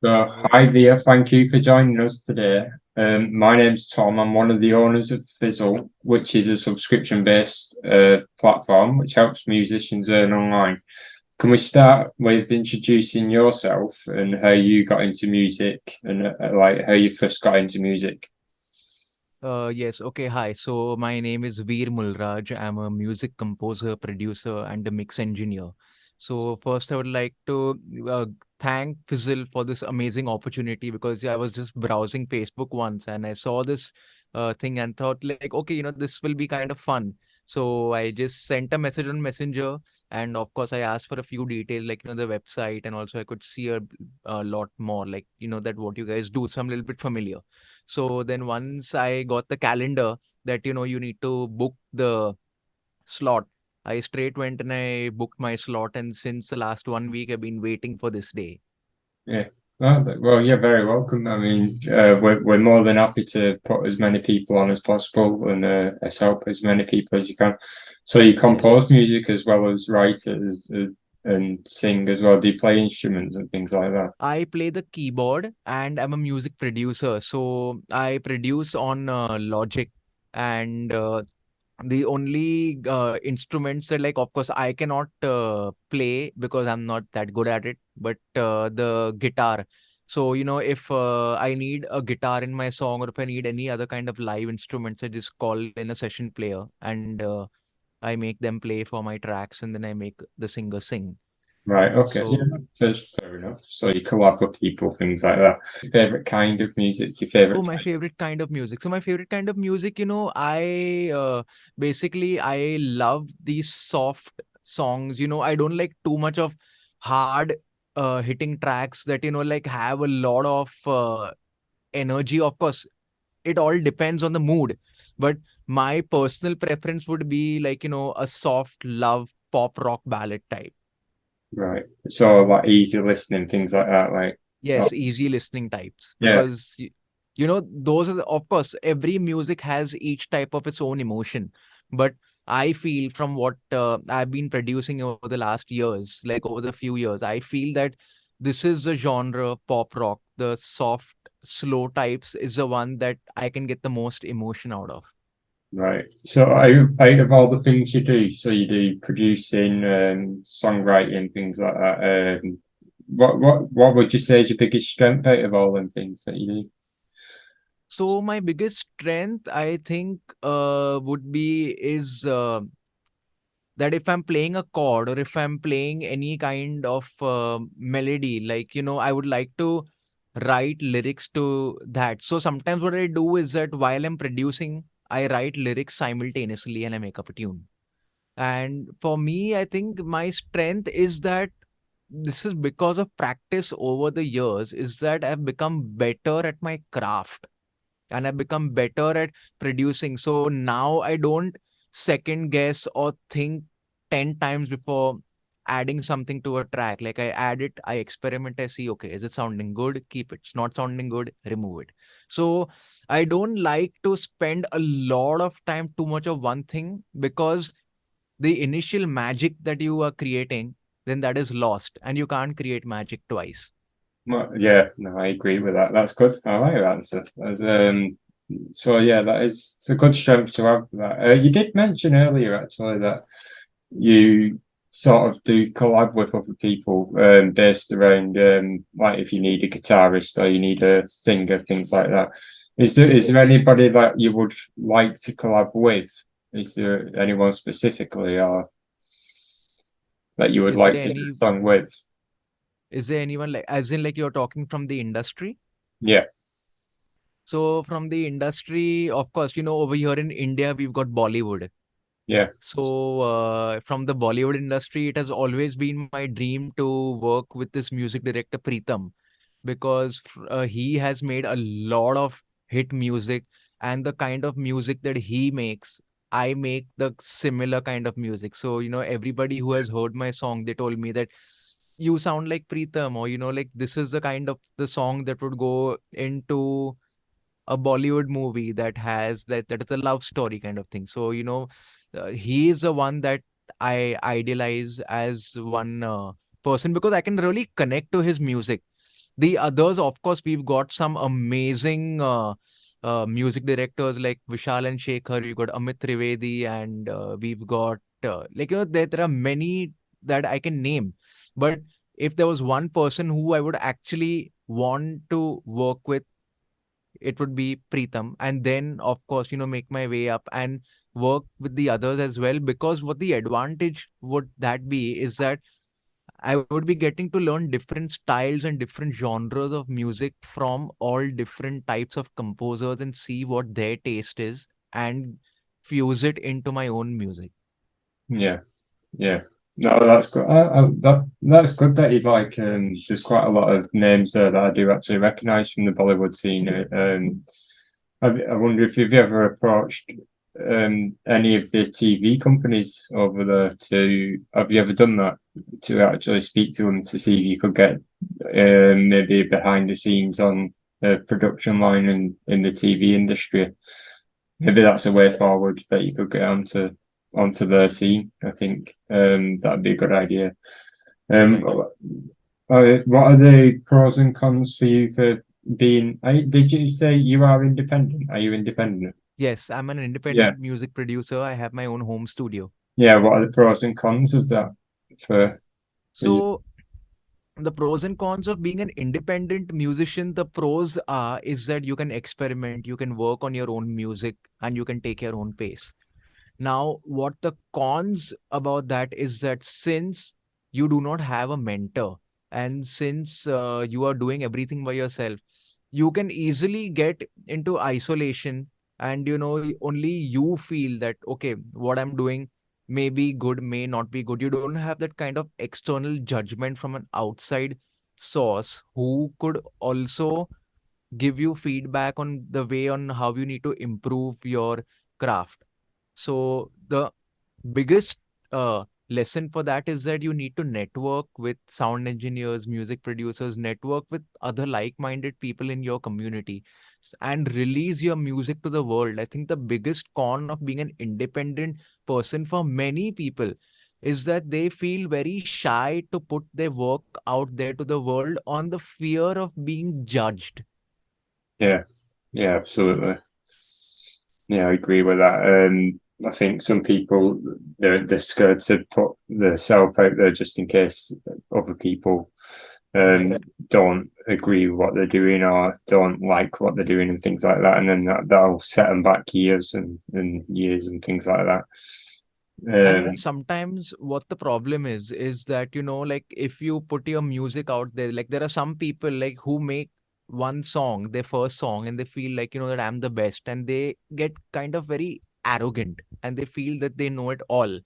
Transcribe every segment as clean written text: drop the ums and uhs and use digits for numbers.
Hi Veer, thank you for joining us today. My name's Tom. I'm one of the owners of Fizzle, which is a subscription-based platform which helps musicians earn online. Can we start with introducing yourself and how you got into music and like how you first got into music? Yes, okay, hi. So my name is Veer Mulraj. I'm a music composer, producer, and a mix engineer. So first, I would like to thank Fizzle for this amazing opportunity because I was just browsing Facebook once and I saw this thing and thought like, okay, this will be kind of fun. So I just sent a message on Messenger, and of course I asked for a few details like the website, and also I could see a lot more like that what you guys do. So I'm a little bit familiar. So then once I got the calendar that you need to book the slot, I straight went and I booked my slot. And since the last 1 week, I've been waiting for this day. Yeah. Well, you're very welcome. I mean, we're more than happy to put as many people on as possible and help as many people as you can. So you compose Yes. music as well as write and sing as well. Do you play instruments and things like that? I play the keyboard and I'm a music producer. So I produce on Logic, and the only instruments that, like, of course I cannot play because I'm not that good at it, but the guitar. So if I need a guitar in my song, or if I need any other kind of live instruments, I just call in a session player, and I make them play for my tracks, and then I make the singer sing. Right. Okay. Yeah, So that's fair enough. So you collab with people, things like that. Your favorite kind of music, your Oh, favorite my type. favorite kind of music. So my favorite kind of music, I basically I love these soft songs. I don't like too much of hard hitting tracks that like have a lot of energy. Of course, it all depends on the mood, but my personal preference would be like a soft love pop rock ballad type. Right. So like easy listening, things like that. Like so. Yes, easy listening types, Yeah. because those are of course every music has each type of its own emotion, but I feel from what I've been producing over the last years, like over the few years, I feel that this is the genre pop rock. The soft, slow types is the one that I can get the most emotion out of. Right. So out of all the things you do, so you do producing, songwriting, things like that. What would you say is your biggest strength out of all them things that you do? So my biggest strength, I think, would be is that if I'm playing a chord, or if I'm playing any kind of melody, like, I would like to write lyrics to that. So sometimes what I do is that while I'm producing, I write lyrics simultaneously and I make up a tune. And for me, I think my strength is that this is because of practice over the years, is that I've become better at my craft, and I've become better at producing. So now I don't second guess or think 10 times before adding something to a track. Like, I add it, I experiment, I see, okay, is it sounding good? Keep it. It's not sounding good, remove it. So I don't like to spend a lot of time too much of one thing, because the initial magic that you are creating, then that is lost and you can't create magic twice. Well, yeah, no, I agree with that. That's good. I like that answer. So yeah, that is it's a good strength to have. That you did mention earlier actually that you sort of do collab with other people, based around like if you need a guitarist or you need a singer, things like that. Is there Yes. anybody that you would like to collab with? Is there anyone specifically or that you would Is like there to do a any song with? Is there anyone, like, as in like you're talking from the industry? Yeah, So from the industry, of course, over here in India, we've got Bollywood. yeah, So from the Bollywood industry, it has always been my dream to work with this music director Preetham, because he has made a lot of hit music, and the kind of music that he makes, I make the similar kind of music. So everybody who has heard my song, they told me that you sound like Preetham, or like this is the kind of the song that would go into a Bollywood movie that has that is a love story kind of thing. So he is the one that I idealize as one person, because I can really connect to his music. The others, of course, we've got some amazing music directors like Vishal and Shekhar. We've got Amit Trivedi, and we've got there are many that I can name. But if there was one person who I would actually want to work with, it would be Preetham. And then, of course, make my way up and work with the others as well. Because what the advantage would that be is that I would be getting to learn different styles and different genres of music from all different types of composers and see what their taste is and fuse it into my own music. Yeah, yeah. No, that's good. That's good that you like. There's quite a lot of names there that I do actually recognise from the Bollywood scene. I wonder if you've ever approached any of the TV companies over there to. Have you ever done that to actually speak to them to see if you could get maybe behind the scenes on the production line in the TV industry? Maybe that's a way forward that you could get onto the scene. I think that'd be a good idea. Um, Right. what are the pros and cons for you for being? Did you say you are independent? Are you independent? Yes, I'm an Yeah, independent music producer. I have my own home studio. yeah. What are the pros and cons of that? For is So the pros and cons of being an independent musician, the pros are is that you can experiment, you can work on your own music, and you can take your own pace. Now, what the cons about that is that since you do not have a mentor and since you are doing everything by yourself, you can easily get into isolation, and only you feel that okay, what I'm doing may be good, may not be good. You don't have that kind of external judgment from an outside source who could also give you feedback on the way on how you need to improve your craft. So the biggest lesson for that is that you need to network with sound engineers, music producers, network with other like-minded people in your community, and release your music to the world. I think the biggest con of being an independent person for many people is that they feel very shy to put their work out there to the world on the fear of being judged. yeah, yeah, absolutely. Yeah, I agree with that. I think some people they're scared to put the self out there just in case other people Right. don't agree with what they're doing or don't like what they're doing and things like that, and then that'll set them back years and years and things like that. And Um, sometimes what the problem is that, like if you put your music out there, like there are some people like who make one song, their first song, and they feel like, that I'm the best, and they get kind of very arrogant and they feel that they know it all.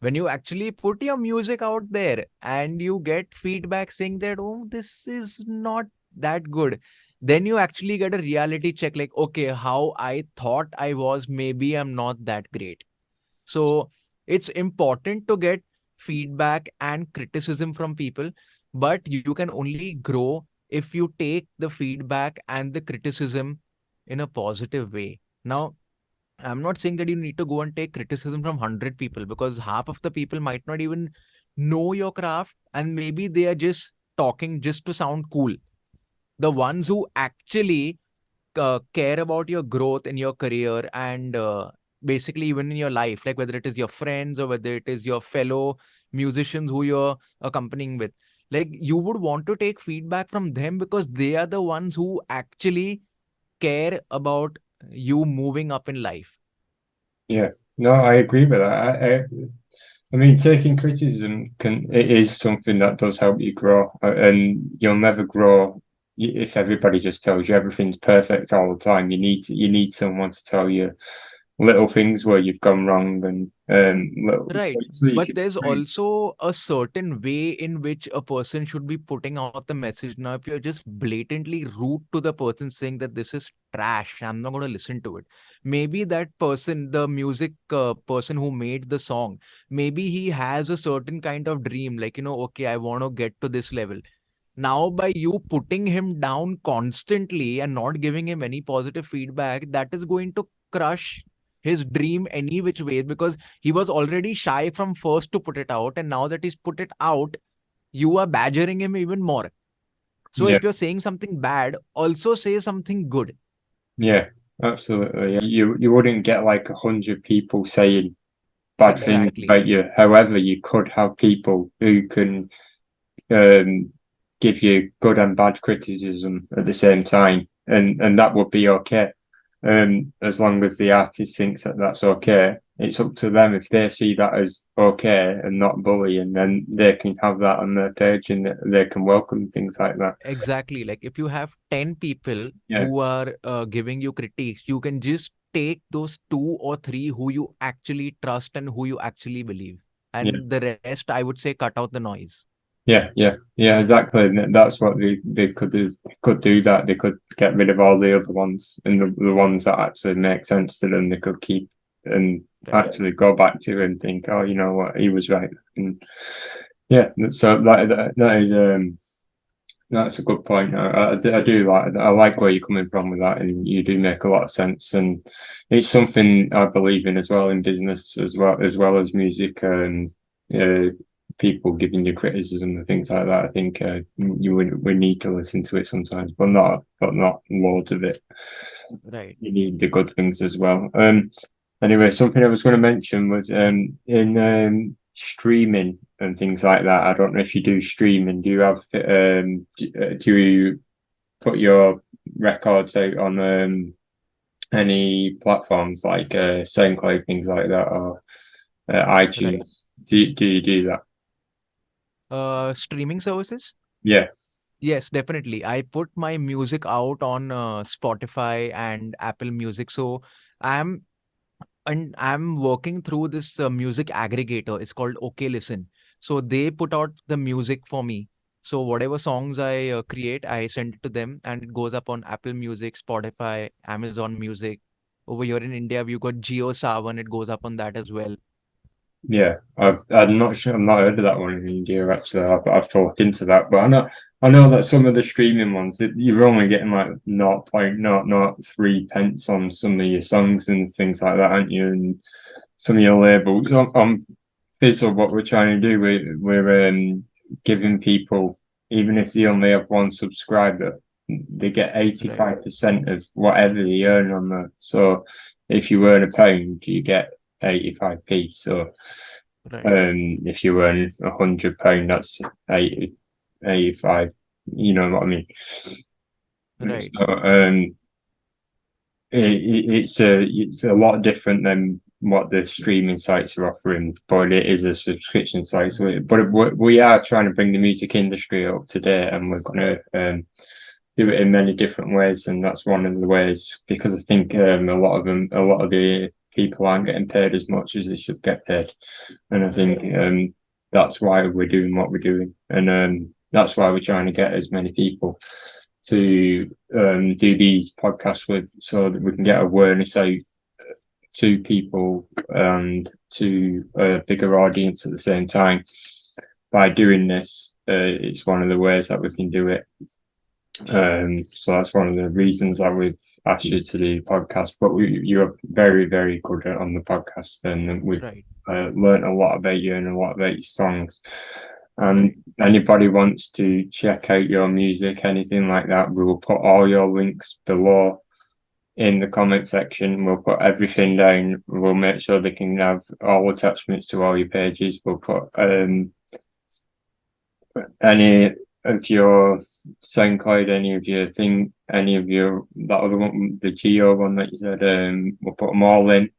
When you actually put your music out there and you get feedback saying that, oh, this is not that good, then you actually get a reality check like, okay, how I thought I was, maybe I'm not that great. So it's important to get feedback and criticism from people, but you can only grow if you take the feedback and the criticism in a positive way. Now, I'm not saying that you need to go and take criticism from 100 people, because half of the people might not even know your craft and maybe they are just talking just to sound cool. The ones who actually care about your growth in your career and basically even in your life, like whether it is your friends or whether it is your fellow musicians who you're accompanying with, like you would want to take feedback from them because they are the ones who actually care about you moving up in life. yeah, no, I agree with that. I mean, taking criticism it is something that does help you grow, and you'll never grow if everybody just tells you everything's perfect all the time. You need someone to tell you little things where you've gone wrong and little Right. so you But can there's improve. also a certain way in which a person should be putting out the message. Now, if you're just blatantly rude to the person saying that this is trash, I'm not going to listen to it. Maybe that person, the music person who made the song, maybe he has a certain kind of dream, like, okay, I want to get to this level. Now, by you putting him down constantly and not giving him any positive feedback, that is going to crush his dream any which way, because he was already shy from first to put it out. And now that he's put it out, you are badgering him even more. So Yeah, if you're saying something bad, also say something good. yeah, absolutely. Yeah. You wouldn't get like 100 people saying bad things Exactly. about you. However, you could have people who can um, give you good and bad criticism at the same time, and that would be okay. As long as the artist thinks that that's okay, it's up to them. If they see that as okay and not bullying, then they can have that on their page and they can welcome things like that. Exactly. Like if you have 10 people Yeah, who are giving you critiques, you can just take those two or three who you actually trust and who you actually believe. yeah. And the rest, I would say, cut out the noise. Yeah, exactly. And that's what they could do. They could do that. They could get rid of all the other ones and the ones that actually make sense to them. They could keep and Right. actually go back to and think, oh, you know what, he was right. And yeah, so that is that's a good point. I do like I like where you're coming from with that, and you do make a lot of sense. And it's something I believe in as well in business as well as music and uh, people giving you criticism and things like that. I think we need to listen to it sometimes, but not loads of it. Right. You need the good things as well. Anyway, something I was going to mention was in streaming and things like that. I don't know if you do streaming. Do you have do you put your records out on any platforms like SoundCloud, things like that, or Right. iTunes? Do you do that? Streaming services? Yeah, Yes, definitely. I put my music out on Spotify and Apple Music. So I'm I'm working through this music aggregator. It's called OK Listen. So they put out the music for me. So whatever songs I create, I send it to them, and it goes up on Apple Music, Spotify, Amazon Music. Over here in India, we've got Geo Savan. It goes up on that as well. yeah. I'm not sure. I'm not heard of that one in India actually. I've to look into that, but I know that some of the streaming ones that you're only getting like 0.003 pence on some of your songs and things like that, aren't you? And some of your labels on Fizzle, what we're trying to do, we're giving people, even if they only have one subscriber, they get Right, 85% of whatever they earn on there. So if you earn £1, you get 85p. So right, if you earn £100, that's 80, 85. You know what I mean? right, So it's a lot different than what the streaming sites are offering, but it is a subscription site. But we are trying to bring the music industry up to date, and we're going to do it in many different ways, and that's one of the ways because I think a lot of the people aren't getting paid as much as they should get paid, and I think right, that's why we're doing what we're doing, and that's why we're trying to get as many people to do these podcasts with, so that we can get awareness out to people and to a bigger audience at the same time. By doing this, it's one of the ways that we can do it. So that's one of the reasons that we've asked you to do podcast. But you're very, very good on the podcast, and we've right, learned a lot about you and a lot about your songs. And right, anybody wants to check out your music, anything like that, we will put all your links below in the comment section. We'll put everything down. We'll make sure they can have all attachments to all your pages. We'll put any of your SoundCloud, any of your that other one, the Geo one that you said. We'll put them all in,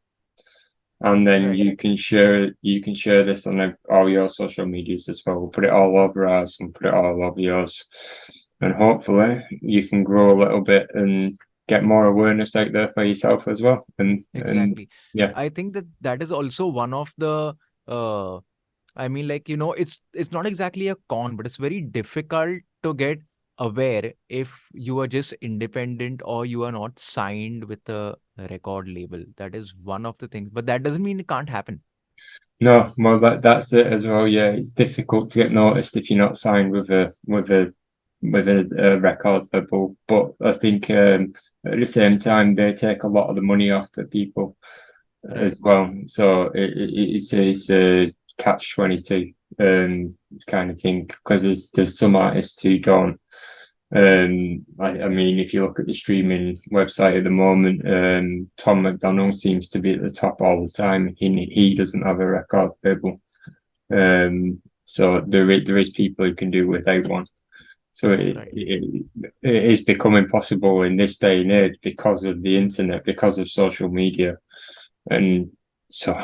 and then right. you can share this on all your social medias as well. We'll put it all over ours and put it all over yours, and hopefully you can grow a little bit and get more awareness out there for yourself as well. And Exactly. yeah, I think that that is also one of the uh, I mean, like, it's not exactly a con, but it's very difficult to get aware if you are just independent or you are not signed with a record label. That is one of the things, but that doesn't mean it can't happen. no, well that's it as well. Yeah, it's difficult to get noticed if you're not signed with a record label. But I think at the same time they take a lot of the money off the people Right, as well. So it's a catch 22 kind of thing because there's some artists who don't I mean, if you look at the streaming website at the moment, Tom McDonald seems to be at the top all the time. He doesn't have a record label. So there is people who can do without one. So Right. it is becoming possible in this day and age because of the internet, because of social media. And so,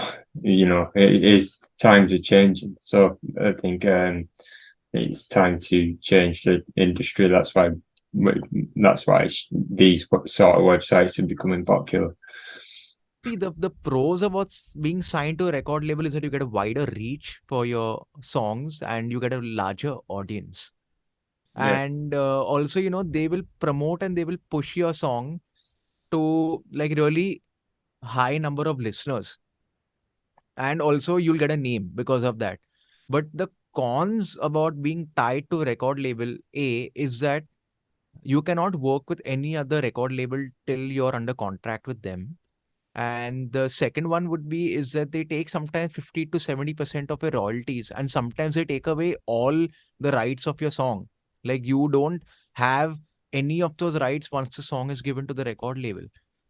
it is times are changing. So I think it's time to change the industry. That's why these sort of websites are becoming popular. See, the pros about being signed to a record label is that you get a wider reach for your songs and you get a larger audience. Yeah, And also, they will promote and they will push your song to like really high number of listeners. And also you'll get a name because of that. But the cons about being tied to a record label A is that you cannot work with any other record label till you're under contract with them. And the second one would be is that they take sometimes 50 to 70% of your royalties, and sometimes they take away all the rights of your song. Like you don't have any of those rights once the song is given to the record label.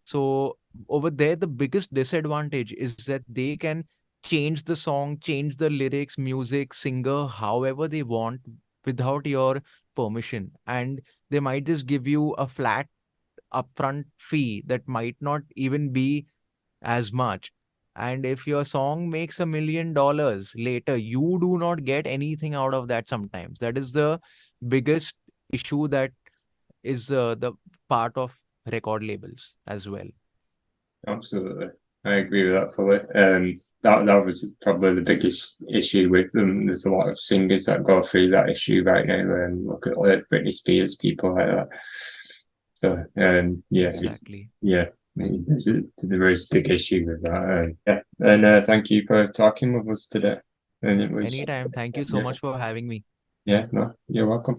So over there, the biggest disadvantage is that they can change the song, change the lyrics, music, singer, however they want without your permission. And they might just give you a flat upfront fee that might not even be as much. And if your song makes $1 million later, you do not get anything out of that sometimes. That is the biggest issue that is the part of record labels as well. absolutely. I agree with that fully. That was probably the biggest issue with them. There's a lot of singers that go through that issue right now, and look at like Britney Spears, people like that. So, yeah, Exactly. yeah, there is a big issue with that. Yeah, and thank you for talking with us today. And it was, Anytime. Thank you so yeah, much for having me. yeah, no, you're welcome.